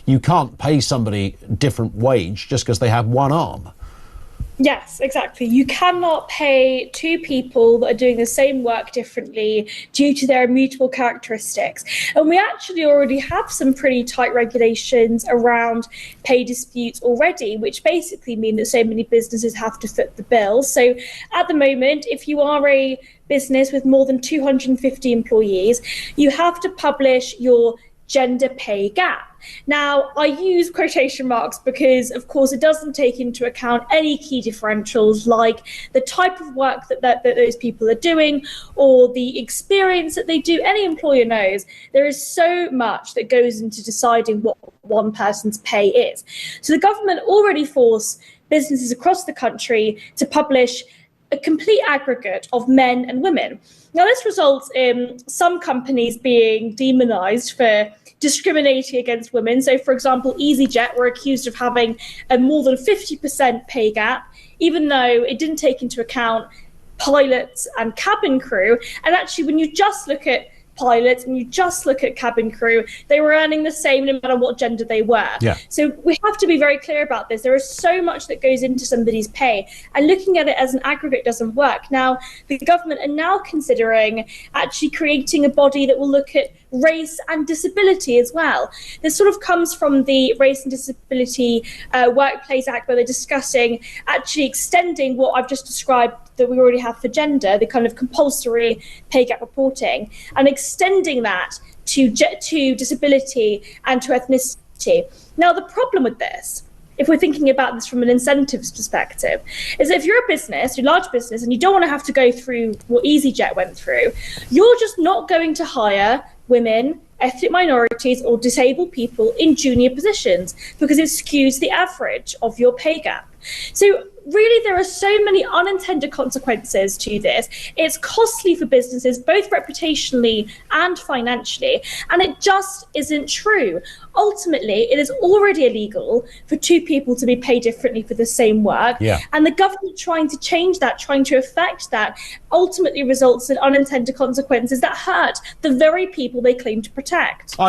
you can't pay somebody different wage just because they have one arm. Yes, exactly. You cannot pay two people that are doing the same work differently due to their immutable characteristics. And we actually already have some pretty tight regulations around pay disputes already, which basically mean that so many businesses have to foot the bill. So at the moment, if you are a business with more than 250 employees, you have to publish your gender pay gap. Now, I use quotation marks because, of course, it doesn't take into account any key differentials like the type of work that those people are doing or the experience that they do. Any employer knows there is so much that goes into deciding what one person's pay is. So the government already forced businesses across the country to publish a complete aggregate of men and women. Now, this results in some companies being demonized for discriminating against women. So, for example, EasyJet were accused of having a more than 50% pay gap, even though it didn't take into account pilots and cabin crew. And actually, when you just look at pilots and you just look at cabin crew, they were earning the same no matter what gender they were. Yeah. So we have to be very clear about this. There is so much that goes into somebody's pay, and looking at it as an aggregate doesn't work. Now, the government are now considering actually creating a body that will look at race and disability as well. This sort of comes from the Race and Disability Workplace Act, where they're discussing actually extending what I've just described that we already have for gender, the kind of compulsory pay gap reporting, and extending that to disability and to ethnicity. Now, the problem with this, if we're thinking about this from an incentives perspective, is that if you're a business, you're a large business, and you don't want to have to go through what EasyJet went through, you're just not going to hire women, ethnic minorities, or disabled people in junior positions because it skews the average of your pay gap. So really, there are so many unintended consequences to this. It's costly for businesses, both reputationally and financially, and it just isn't true. Ultimately, it is already illegal for two people to be paid differently for the same work. Yeah. And the government trying to change that, trying to affect that, ultimately results in unintended consequences that hurt the very people they claim to protect.